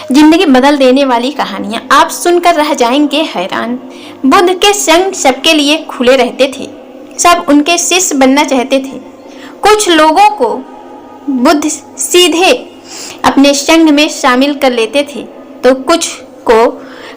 जिंदगी बदल देने वाली कहानियां आप सुनकर रह जाएंगे हैरान। बुद्ध के संग सबके लिए खुले रहते थे, सब उनके शिष्य बनना चाहते थे। कुछ लोगों को बुद्ध सीधे अपने संग में शामिल कर लेते थे, तो कुछ को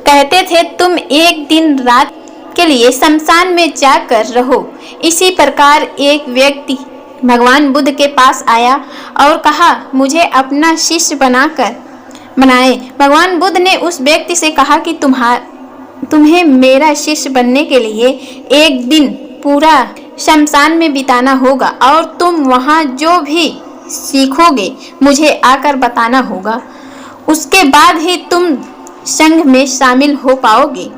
कहते थे तुम एक दिन रात के लिए शमशान में जाकर रहो। इसी प्रकार एक व्यक्ति भगवान बुद्ध के पास आया और कहा मुझे अपना शिष्य बनाए। भगवान बुद्ध ने उस व्यक्ति से कहा कि तुम्हें मेरा शिष्य बनने के लिए एक दिन पूरा शमशान में बिताना होगा और तुम वहाँ जो भी सीखोगे मुझे आकर बताना होगा। उसके बाद ही तुम संघ में शामिल हो पाओगे।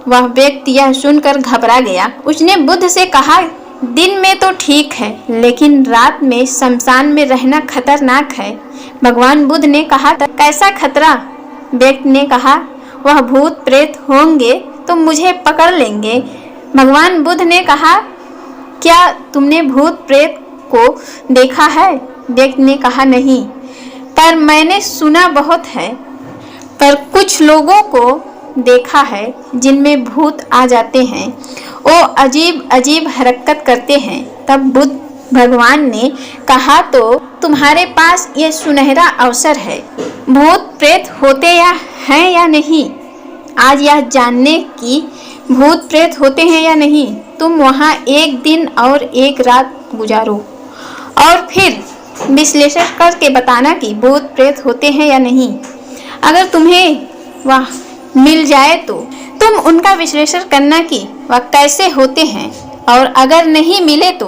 वह व्यक्ति यह सुनकर घबरा गया। उसने बुद्ध से कहा दिन में तो ठीक है, लेकिन रात में शमशान में रहना खतरनाक है। भगवान बुद्ध ने कहा कैसा खतरा? व्यक्ति ने कहा वह भूत प्रेत होंगे तो मुझे पकड़ लेंगे। भगवान बुद्ध ने कहा क्या तुमने भूत प्रेत को देखा है? व्यक्ति ने कहा नहीं, पर मैंने सुना बहुत है। पर कुछ लोगों को देखा है जिनमें भूत आ जाते हैं, वो अजीब अजीब हरकत करते हैं। तब बुद्ध भगवान ने कहा तो तुम्हारे पास ये सुनहरा अवसर है, भूत प्रेत होते हैं या नहीं। आज यह जानने की भूत प्रेत होते हैं या नहीं। तुम वहाँ एक दिन और एक रात गुजारो और फिर विश्लेषण करके बताना कि भूत प्रेत होते हैं या नहीं। अगर तुम्हें वह मिल जाए तो तुम उनका विश्लेषण करना कि वह कैसे होते हैं, और अगर नहीं मिले तो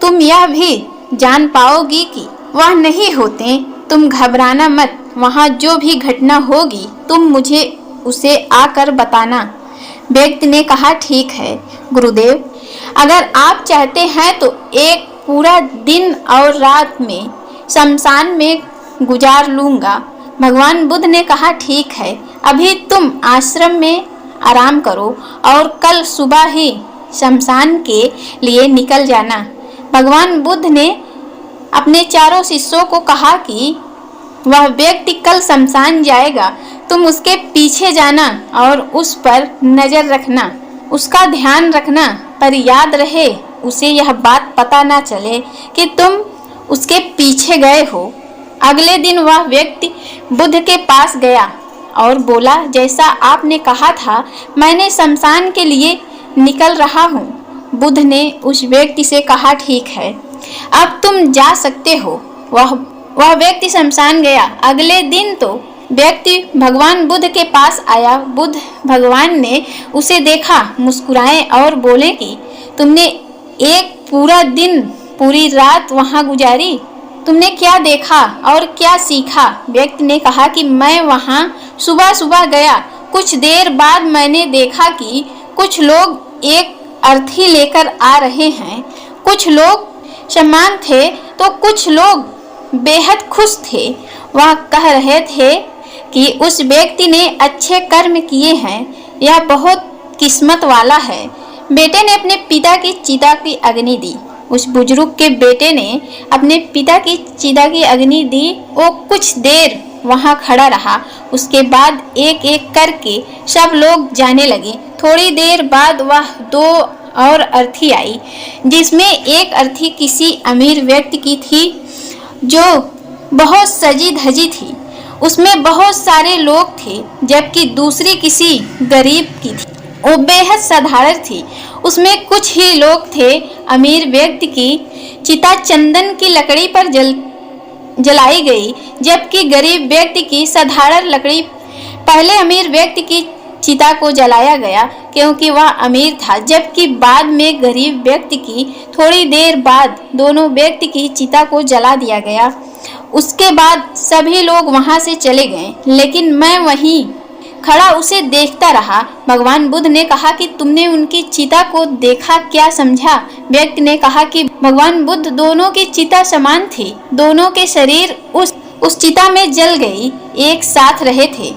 तुम यह भी जान पाओगी कि वह नहीं होते। तुम घबराना मत, वहाँ जो भी घटना होगी तुम मुझे उसे आकर बताना। व्यक्ति ने कहा ठीक है गुरुदेव, अगर आप चाहते हैं तो एक पूरा दिन और रात में शमशान में गुजार लूँगा। भगवान बुद्ध ने कहा ठीक है, अभी तुम आश्रम में आराम करो और कल सुबह ही शमशान के लिए निकल जाना। भगवान बुद्ध ने अपने चारों शिष्यों को कहा कि वह व्यक्ति कल शमशान जाएगा, तुम उसके पीछे जाना और उस पर नज़र रखना, उसका ध्यान रखना, पर याद रहे उसे यह बात पता ना चले कि तुम उसके पीछे गए हो। अगले दिन वह व्यक्ति बुद्ध के पास गया और बोला जैसा आपने कहा था मैंने शमशान के लिए निकल रहा हूँ। बुद्ध ने उस व्यक्ति से कहा ठीक है, अब तुम जा सकते हो। वह व्यक्ति शमशान गया। अगले दिन तो व्यक्ति भगवान बुद्ध के पास आया। बुद्ध भगवान ने उसे देखा, मुस्कुराए और बोले कि तुमने एक पूरा दिन पूरी रात वहाँ गुजारी, तुमने क्या देखा और क्या सीखा? व्यक्ति ने कहा कि मैं वहाँ सुबह सुबह गया, कुछ देर बाद मैंने देखा कि कुछ लोग एक अर्थी लेकर आ रहे हैं। कुछ लोग शमशान थे तो कुछ लोग बेहद खुश थे। वह कह रहे थे कि उस व्यक्ति ने अच्छे कर्म किए हैं, यह बहुत किस्मत वाला है। बेटे ने अपने पिता की चिता की अग्नि दी। उस बुजुर्ग के बेटे ने अपने पिता की चिता की अग्नि दी। वो कुछ देर वहाँ खड़ा रहा, उसके बाद एक एक करके सब लोग जाने लगे। थोड़ी देर बाद वह दो और अर्थी आई, जिसमें एक अर्थी किसी अमीर व्यक्ति की थी जो बहुत सजी धजी थी। उसमें बहुत सारे लोग थे, जबकि दूसरी किसी गरीब की थी, वो बेहद साधारण थी। उसमें कुछ ही लोग थे। अमीर व्यक्ति की चिता चंदन की लकड़ी पर जलाई गई, जबकि गरीब व्यक्ति की साधारण लकड़ी। पहले अमीर व्यक्ति की चिता को जलाया गया क्योंकि वह अमीर था, जबकि बाद में गरीब व्यक्ति की थोड़ी देर बाद दोनों व्यक्ति की चिता को जला दिया गया। उसके बाद सभी लोग वहां से चले गए, लेकिन मैं वहीं खड़ा उसे देखता रहा। भगवान बुद्ध ने कहा कि तुमने उनकी चिता को देखा, क्या समझा? व्यक्ति ने कहा कि भगवान बुद्ध दोनों की चिता समान थी, दोनों के शरीर उस चिता में जल गई, एक साथ रहे थे।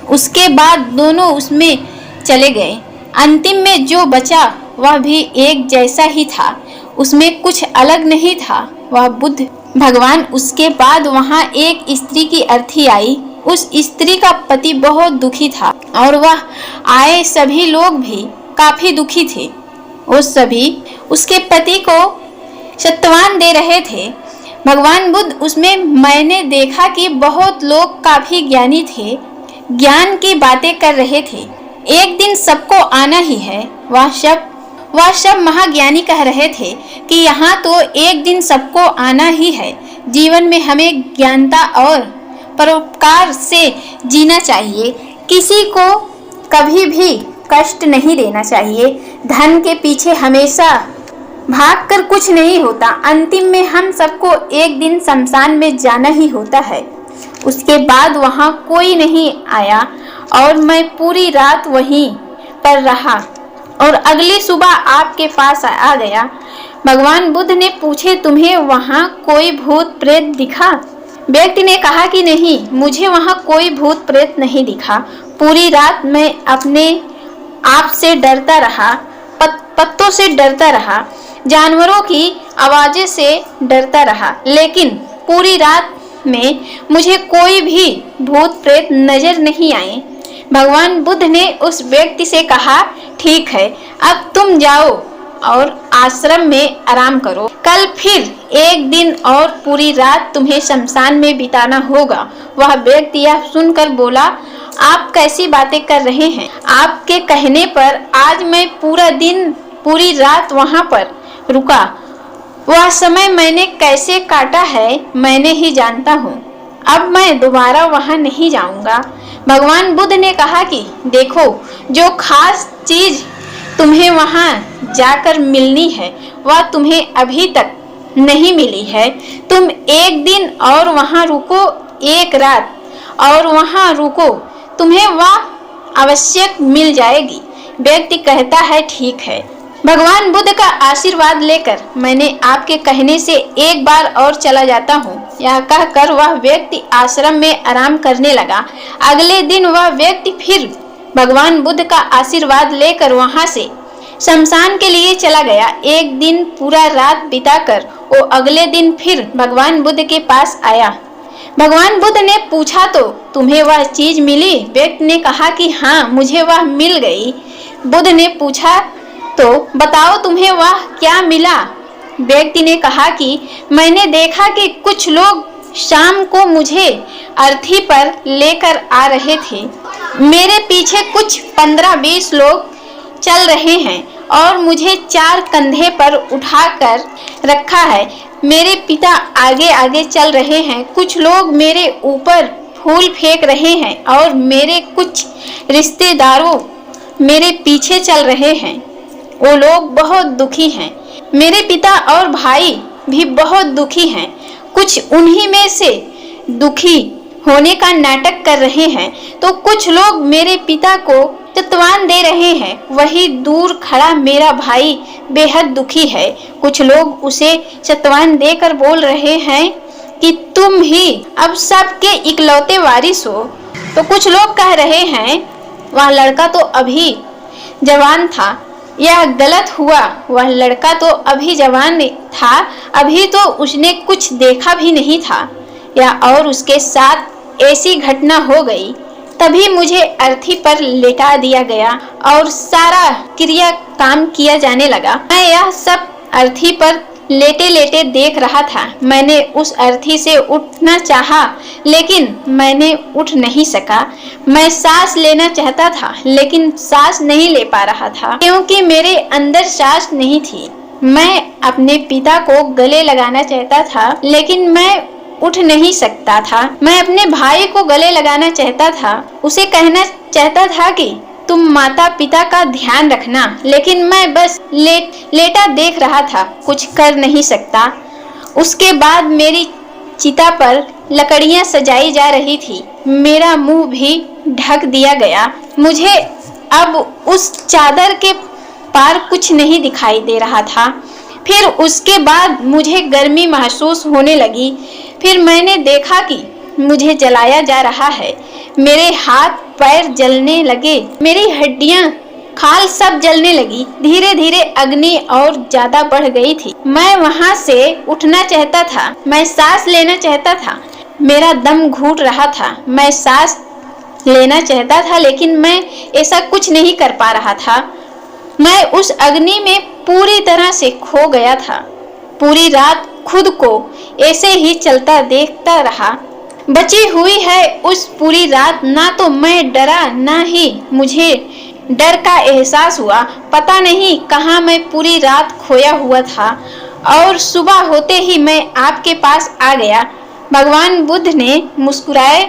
उसके बाद दोनों उसमें चले गए। अंतिम में जो बचा वह भी एक जैसा ही था, उसमें कुछ अलग नहीं था, वह बुद्ध भगवान। उसके बाद वहाँ एक स्त्री की अर्थी आई। उस स्त्री का पति बहुत दुखी था और वह आए सभी लोग भी काफी दुखी थे। वो सभी उसके पति को सत्वान दे रहे थे। भगवान बुद्ध उसमें मैंने देखा कि बहुत लोग काफी ज्ञानी थे, ज्ञान की बातें कर रहे थे। एक दिन सबको आना ही है। वह सब महाज्ञानी कह रहे थे कि यहाँ तो एक दिन सबको आना ही है। जीवन में हमें ज्ञानता और परोपकार से जीना चाहिए। किसी को कभी भी कष्ट नहीं देना चाहिए। धन के पीछे हमेशा भागकर कुछ नहीं होता। अंतिम में हम सबको एक दिन शमशान में जाना ही होता है। उसके बाद वहाँ कोई नहीं आया और मैं पूरी रात वहीं पर रहा और अगली सुबह आपके पास आ गया। भगवान बुद्ध ने पूछे, तुम्हें वहाँ कोई भूत प्रेत दिखा? व्यक्ति ने कहा कि नहीं, मुझे वहाँ कोई भूत प्रेत नहीं दिखा। पूरी रात मैं अपने आप से डरता रहा, पत्तों से डरता रहा, जानवरों की आवाज़ों से डरता रहा, लेकिन पूरी रात में मुझे कोई भी भूत प्रेत नजर नहीं आए। भगवान बुद्ध ने उस व्यक्ति से कहा, ठीक है, अब तुम जाओ और आश्रम में आराम करो। कल फिर एक दिन और पूरी रात तुम्हें शमशान में बिताना होगा। वह व्यक्ति यह सुनकर बोला, आप कैसी बातें कर रहे हैं? आपके कहने पर आज मैं पूरा दिन पूरी रात वहाँ पर रुका। वह समय मैंने कैसे काटा है मैंने ही जानता हूँ। अब मैं दोबारा वहाँ नहीं जाऊँगा। भगवान बुद्ध ने कहा कि देखो, जो खास चीज तुम्हें वहाँ जाकर मिलनी है वह तुम्हें अभी तक नहीं मिली है। तुम एक दिन और वहाँ रुको, एक रात और वहाँ रुको, तुम्हें वह आवश्यक मिल जाएगी। व्यक्ति कहता है, ठीक है। भगवान बुद्ध का आशीर्वाद लेकर मैंने आपके कहने से एक बार और चला जाता हूँ। यह कहकर वह व्यक्ति आश्रम में आराम करने लगा। अगले दिन वह व्यक्ति फिर भगवान बुद्ध का आशीर्वाद लेकर वहाँ से शमशान के लिए चला गया। एक दिन पूरा रात बिताकर वो अगले दिन फिर भगवान बुद्ध के पास आया। भगवान बुद्ध ने पूछा, तो तुम्हें वह चीज मिली? व्यक्ति ने कहा कि हाँ, मुझे वह मिल गई। बुद्ध ने पूछा, तो बताओ तुम्हें वह क्या मिला? व्यक्ति ने कहा कि मैंने देखा कि कुछ लोग शाम को मुझे अर्थी पर लेकर आ रहे थे। मेरे पीछे कुछ 15-20 लोग चल रहे हैं और मुझे 4 कंधे पर उठाकर रखा है। मेरे पिता आगे आगे चल रहे हैं। कुछ लोग मेरे ऊपर फूल फेंक रहे हैं और मेरे कुछ रिश्तेदारों मेरे पीछे चल रहे हैं। वो लोग बहुत दुखी हैं। मेरे पिता और भाई भी बहुत दुखी हैं। कुछ उन्हीं में से दुखी होने का नाटक कर रहे हैं, तो कुछ लोग मेरे पिता को चतवान दे रहे हैं। वही दूर खड़ा मेरा भाई बेहद दुखी है। कुछ लोग उसे चतवान देकर बोल रहे हैं कि तुम ही अब सबके इकलौते वारिस हो। तो कुछ लोग कह रहे हैं, वह लड़का तो अभी जवान था। यह गलत हुआ। वह लड़का तो अभी जवान था, अभी तो उसने कुछ देखा भी नहीं था, या और उसके साथ ऐसी घटना हो गई। तभी मुझे अर्थी पर लेटा दिया गया और सारा क्रिया काम किया जाने लगा। मैं यह सब अर्थी पर लेटे लेटे देख रहा था। मैंने उस अर्थी से उठना चाहा, लेकिन मैंने उठ नहीं सका। मैं सांस लेना चाहता था, लेकिन सांस नहीं ले पा रहा था, क्योंकि मेरे अंदर सांस नहीं थी। मैं अपने पिता को गले लगाना चाहता था, लेकिन मैं उठ नहीं सकता था। मैं अपने भाई को गले लगाना चाहता था, उसे कहना चाहता था कि तुम माता पिता का ध्यान रखना, लेकिन मैं बस लेटा देख रहा था, कुछ कर नहीं सकता। उसके बाद मेरी चिता पर लकड़ियां सजाई जा रही थी। मेरा मुंह भी ढक दिया गया। मुझे अब उस चादर के पार कुछ नहीं दिखाई दे रहा था। फिर उसके बाद मुझे गर्मी महसूस होने लगी। फिर मैंने देखा कि मुझे जलाया जा रहा है। मेरे हाथ पैर जलने लगे, मेरी हड्डियां खाल सब जलने लगी। धीरे धीरे अग्नि और ज्यादा बढ़ गई थी। मैं वहां से उठना चाहता था, मैं सांस लेना चाहता था, मेरा दम घुट रहा था, मैं सांस लेना चाहता था लेकिन मैं ऐसा कुछ नहीं कर पा रहा था। मैं उस अग्नि में पूरी तरह से खो गया था। पूरी रात खुद को ऐसे ही चलता देखता रहा। बची हुई है उस पूरी रात ना तो मैं डरा ना ही मुझे डर का एहसास हुआ। पता नहीं कहाँ मैं पूरी रात खोया हुआ था और सुबह होते ही मैं आपके पास आ गया। भगवान बुद्ध ने मुस्कुराए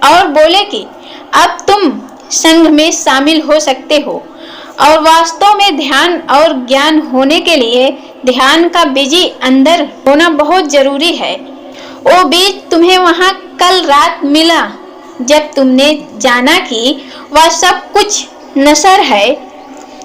और बोले कि अब तुम संघ में शामिल हो सकते हो और वास्तव में ध्यान और ज्ञान होने के लिए ध्यान का बीज अंदर होना बहुत जरूरी है। वो बीज तुम्हें वहां कल रात मिला जब तुमने जाना कि वह सब कुछ नश्वर है।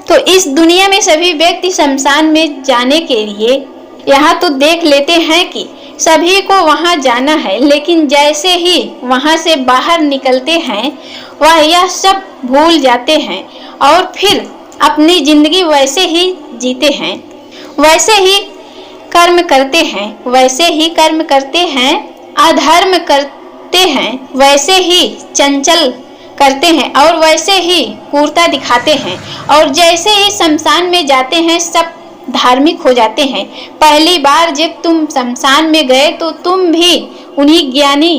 तो इस दुनिया में सभी व्यक्ति शमशान में जाने के लिए यहाँ तो देख लेते हैं कि सभी को वहां जाना है, लेकिन जैसे ही वहां से बाहर निकलते हैं वह यह सब भूल जाते हैं और फिर अपनी जिंदगी वैसे ही जीते हैं, वैसे ही कर्म करते हैं, वैसे ही कर्म करते हैं, अधर्म करते हैं, वैसे ही चंचल करते हैं और वैसे ही क्रूरता दिखाते हैं और जैसे ही शमशान में जाते हैं सब धार्मिक हो जाते हैं। पहली बार जब तुम शमशान में गए तो तुम भी उन्हीं ज्ञानी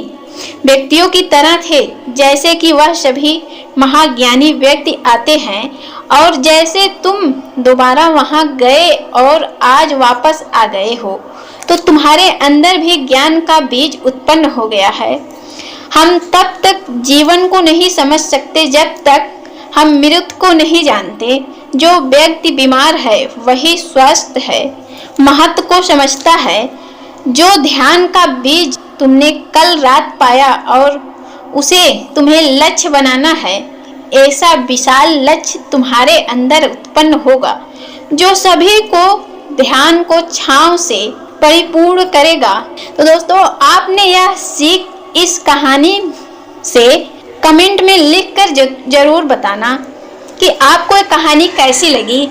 व्यक्तियों की तरह थे जैसे कि वह सभी महाज्ञानी व्यक्ति आते हैं और जैसे तुम दोबारा वहां गए और आज वापस आ गए हो तो तुम्हारे अंदर भी ज्ञान का बीज उत्पन्न हो गया है। हम तब तक जीवन को नहीं समझ सकते जब तक हम मृत्यु को नहीं जानते। जो व्यक्ति बीमार है वही स्वस्थ है, महत्व को समझता है। जो ध्यान का बीज तुमने कल रात पाया और उसे तुम्हें लक्ष्य बनाना है, ऐसा विशाल लक्ष्य तुम्हारे अंदर उत्पन्न होगा जो सभी को ध्यान को छांव से परिपूर्ण करेगा। तो दोस्तों, आपने यह सीख इस कहानी से कमेंट में लिखकर जरूर बताना कि आपको ये कहानी कैसी लगी।